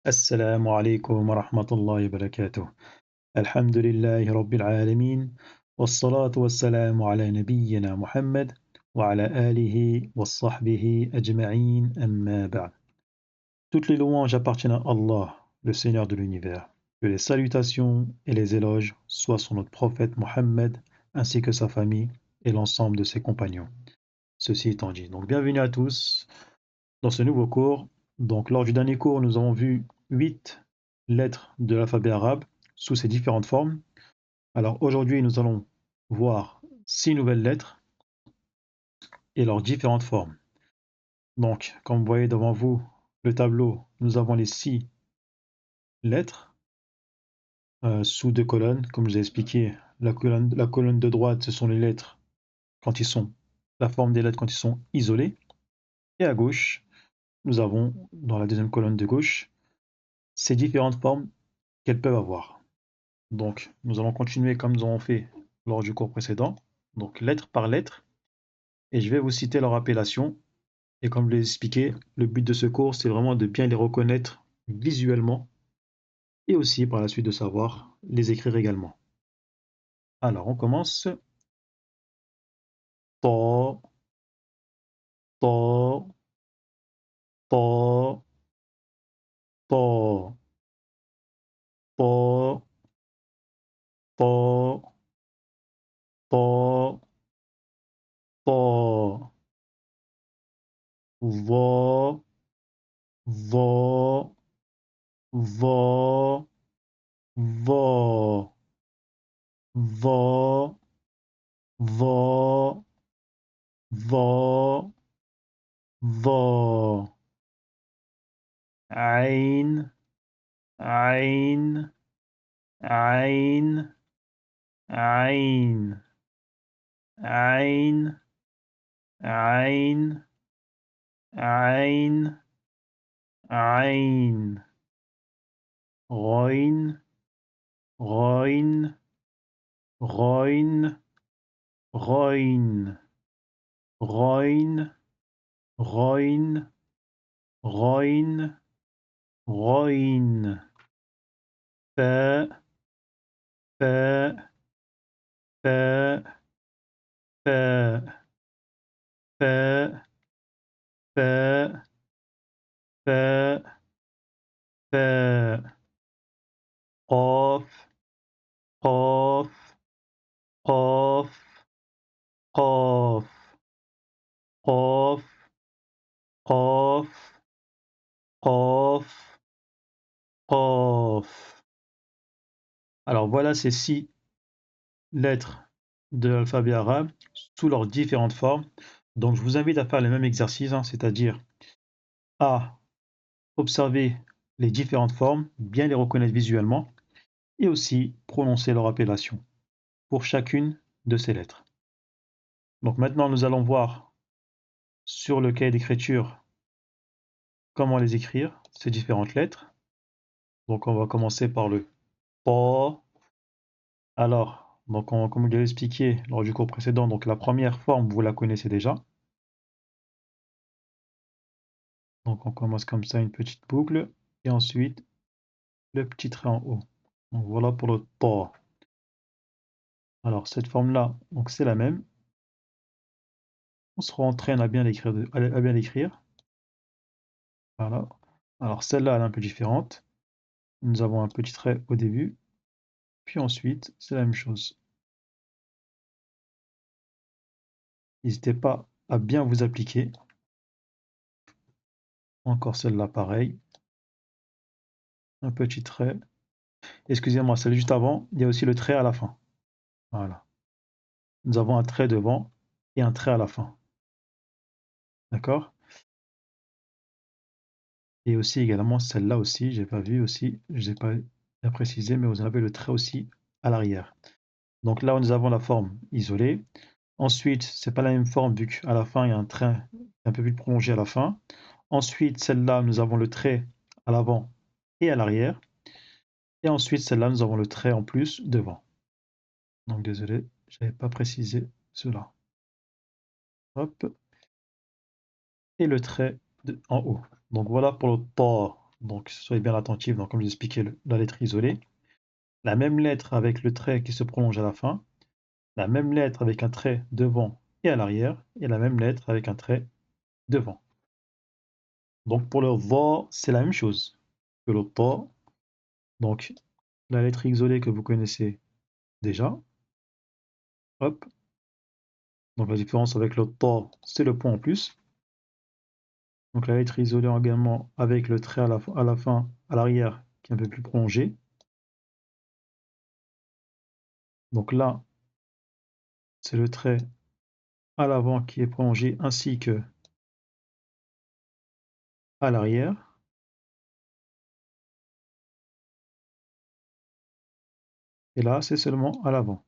السلام عليكم ورحمة الله وبركاته. الحمد لله رب العالمين والصلاة والسلام على نبينا محمد وعلى آله وصحبه أجمعين أما بعد. Toutes les louanges appartiennent à Allah, le Seigneur de l'univers. Que les salutations et les éloges soient sur notre prophète Mohammed ainsi que sa famille et l'ensemble de ses compagnons. Ceci étant dit, donc bienvenue à tous dans ce nouveau cours. Donc lors du dernier cours, nous avons vu 8 lettres de l'alphabet arabe sous ses différentes formes. Alors aujourd'hui, nous allons voir 6 nouvelles lettres et leurs différentes formes. Donc, comme vous voyez devant vous le tableau, nous avons les 6 lettres sous 2 colonnes. Comme je vous ai expliqué, la colonne de droite, ce sont les lettres quand ils sont, la forme des lettres quand ils sont isolées. Et à gauche, nous avons, dans la deuxième colonne de gauche, ces différentes formes qu'elles peuvent avoir. Donc, nous allons continuer comme nous avons fait lors du cours précédent, donc lettre par lettre, et je vais vous citer leur appellation. Et comme je l'ai expliqué, le but de ce cours, c'est vraiment de bien les reconnaître visuellement et aussi par la suite de savoir les écrire également. Alors, on commence. Ta, ta, ta, ta, ta, ta, ta, ta, va, va, va, va, va, va, va, va. عين عين عين عين عين عين عين عين غين غين غين غين غين غين غين غين فاء فاء فاء فاء فاء فاء فاء فاء قاف قاف قاف قاف قاف قاف قاف قاف. Alors voilà ces 6 lettres de l'alphabet arabe sous leurs différentes formes. Donc je vous invite à faire le même exercice, c'est-à-dire à observer les différentes formes, bien les reconnaître visuellement et aussi prononcer leur appellation pour chacune de ces lettres. Donc maintenant nous allons voir sur le cahier d'écriture comment les écrire, ces différentes lettres. Donc on va commencer par le pa. Alors, donc comme je l'ai expliqué lors du cours précédent, donc la première forme, vous la connaissez déjà. Donc on commence comme ça, une petite boucle, et ensuite le petit trait en haut. Donc voilà pour le ta. Alors cette forme-là, donc c'est la même. On se rentraîne à bien l'écrire, à bien l'écrire. Voilà. Alors celle-là, elle est un peu différente. Nous avons un petit trait au début, puis ensuite c'est la même chose. N'hésitez pas à bien vous appliquer. Encore celle-là, pareil. Un petit trait. Excusez-moi, celle juste avant, il y a aussi le trait à la fin. Voilà. Nous avons un trait devant et un trait à la fin. D'accord? Et aussi également celle-là aussi, j'ai pas vu aussi, je n'ai pas bien précisé, mais vous avez le trait aussi à l'arrière. Donc là, nous avons la forme isolée. Ensuite, c'est pas la même forme vu qu'à la fin, il y a un trait un peu plus prolongé à la fin. Ensuite, celle-là, nous avons le trait à l'avant et à l'arrière. Et ensuite, celle-là, nous avons le trait en plus devant. Donc désolé, je n'avais pas précisé cela. Hop. Et le trait en haut. Donc voilà pour le ta. Donc soyez bien attentifs, donc comme j'expliquais la lettre isolée, la même lettre avec le trait qui se prolonge à la fin, la même lettre avec un trait devant et à l'arrière, et la même lettre avec un trait devant. Donc pour le va, c'est la même chose que le ta. Donc la lettre isolée que vous connaissez déjà, hop. Donc la différence avec le ta, c'est le point en plus. Donc la lettre isolée également avec le trait à la fin, à l'arrière, qui est un peu plus prolongé. Donc là, c'est le trait à l'avant qui est prolongé ainsi que à l'arrière. Et là, c'est seulement à l'avant.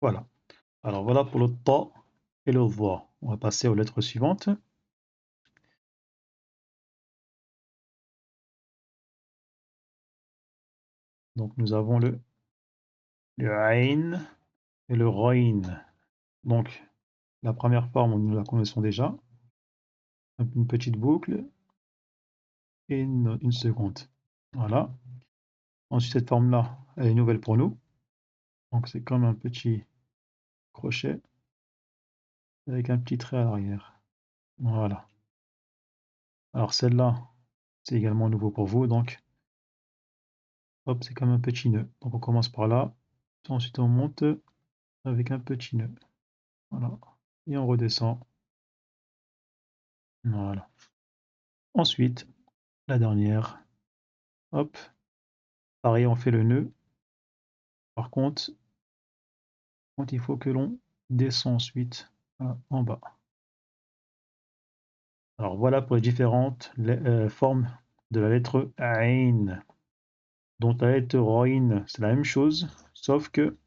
Voilà. Alors voilà pour le ta et le va. On va passer aux lettres suivantes. Donc nous avons le ain et le rain. Donc la première forme, nous la connaissons déjà. Une petite boucle et une seconde. Voilà. Ensuite, cette forme-là, elle est nouvelle pour nous. Donc c'est comme un petit crochet avec un petit trait à l'arrière. Voilà. Alors celle-là, c'est également nouveau pour vous. Donc, hop, c'est comme un petit nœud. Donc on commence par là. Ensuite, on monte avec un petit nœud. Voilà. Et on redescend. Voilà. Ensuite, la dernière. Hop. Pareil, on fait le nœud. Par contre, il faut que l'on descend ensuite en bas. Alors voilà pour les différentes formes de la lettre Ain. Donc la lettre Roin, c'est la même chose, sauf que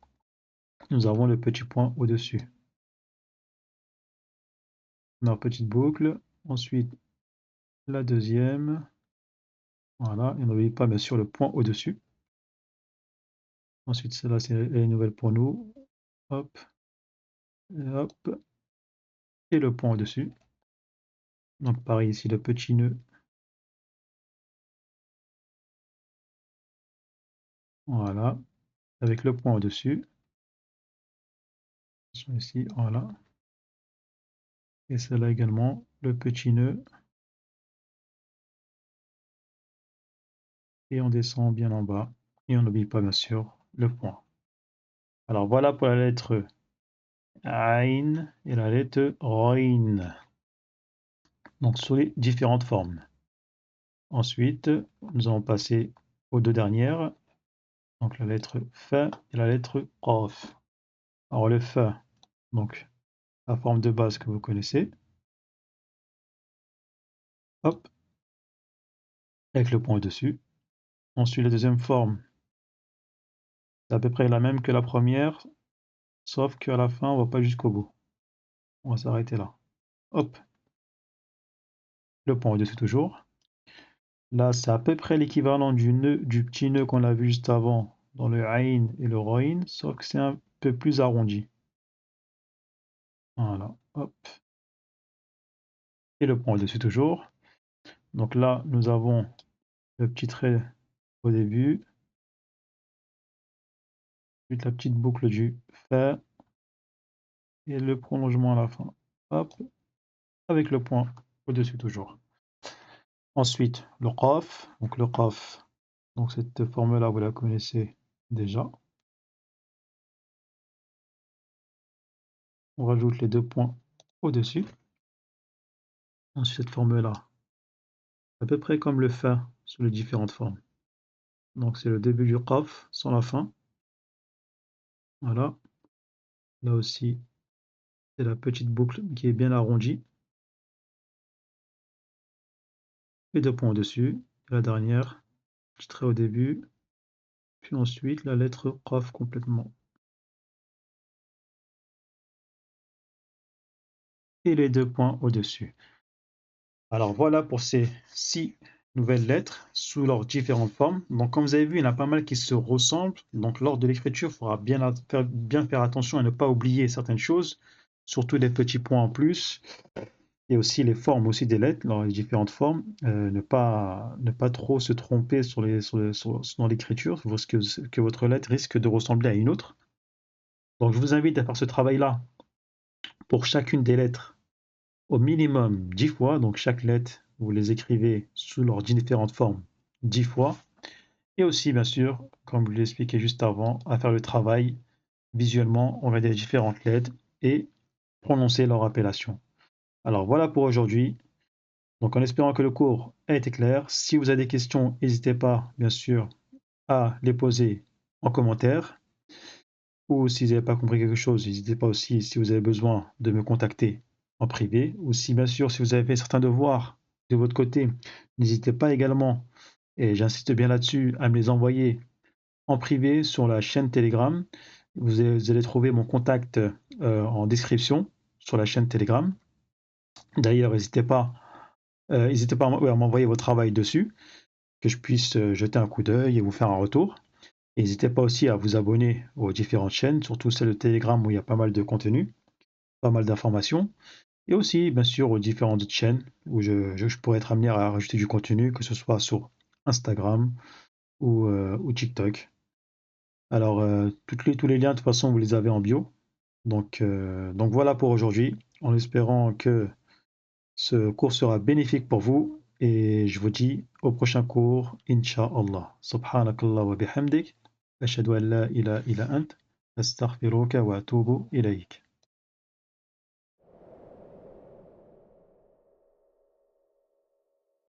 nous avons le petit point au-dessus. Notre petite boucle, ensuite la deuxième, voilà, et n'oubliez pas bien sûr le point au-dessus. Ensuite celle-là c'est nouvelle pour nous, hop, et hop, et le point au-dessus. Donc pareil ici le petit nœud, voilà, avec le point au-dessus. Ici, voilà. Et celle-là également, le petit nœud, et on descend bien en bas, et on n'oublie pas bien sûr le point. Alors voilà pour la lettre Ain et la lettre Roin. Donc sur les différentes formes. Ensuite, nous allons passer aux deux dernières, donc la lettre F et la lettre Qaf. Alors le F, donc la forme de base que vous connaissez, hop, avec le point au-dessus. Ensuite, la deuxième forme, c'est à peu près la même que la première, sauf qu'à la fin, on ne va pas jusqu'au bout. On va s'arrêter là. Hop, le point au-dessus toujours. Là, c'est à peu près l'équivalent du petit nœud qu'on a vu juste avant dans le Ain et le Roin, sauf que c'est un peu plus arrondi. Voilà, hop. Et le point au-dessus toujours. Donc là, nous avons le petit trait au début, puis la petite boucle du fer et le prolongement à la fin. Hop, avec le point au-dessus toujours. Ensuite, le qaf. Donc le qaf, donc cette forme-là, vous la connaissez déjà. On rajoute les deux points au-dessus. Ensuite, cette forme-là, à peu près comme le fa sur les différentes formes. Donc c'est le début du qaf sans la fin. Voilà. Là aussi, c'est la petite boucle qui est bien arrondie. Les deux points au-dessus. La dernière, petit trait au début, puis ensuite la lettre qaf complètement. Et les deux points au-dessus. Alors voilà pour ces 6 nouvelles lettres sous leurs différentes formes. Donc comme vous avez vu, il y en a pas mal qui se ressemblent. Donc lors de l'écriture, il faudra bien faire attention à ne pas oublier certaines choses. surtout les petits points en plus, et aussi les formes aussi des lettres, dans les différentes formes, ne pas trop se tromper dans l'écriture, parce que votre lettre risque de ressembler à une autre. Donc je vous invite à faire ce travail-là pour chacune des lettres au minimum 10 fois. Donc chaque lettre, vous les écrivez sous leurs différentes formes 10 fois. Et aussi, bien sûr, comme je l'ai expliqué juste avant, à faire le travail visuellement, on va des différentes lettres et prononcer leur appellation. Alors voilà pour aujourd'hui. Donc en espérant que le cours ait été clair, si vous avez des questions, n'hésitez pas, bien sûr, à les poser en commentaire. Ou si vous n'avez pas compris quelque chose, n'hésitez pas aussi, si vous avez besoin, de me contacter en privé. Ou si, bien sûr, si vous avez fait certains devoirs de votre côté, n'hésitez pas également, et j'insiste bien là-dessus, à me les envoyer en privé sur la chaîne Telegram. Vous allez trouver mon contact en description sur la chaîne Telegram. D'ailleurs, n'hésitez pas à m'envoyer votre travail dessus, que je puisse jeter un coup d'œil et vous faire un retour. N'hésitez pas aussi à vous abonner aux différentes chaînes, surtout celle de Telegram où il y a pas mal de contenu, pas mal d'informations, et aussi bien sûr aux différentes autres chaînes où je pourrais être amené à rajouter du contenu, que ce soit sur Instagram ou TikTok. Alors tous les liens de toute façon vous les avez en bio. Donc voilà pour aujourd'hui, en espérant que ce cours sera bénéfique pour vous et je vous dis au prochain cours, Inch'Allah. Subhanakallah wa bihamdik. Ashhadu an la ilaha illa ant. Astaghfiruka wa atubu ilayk.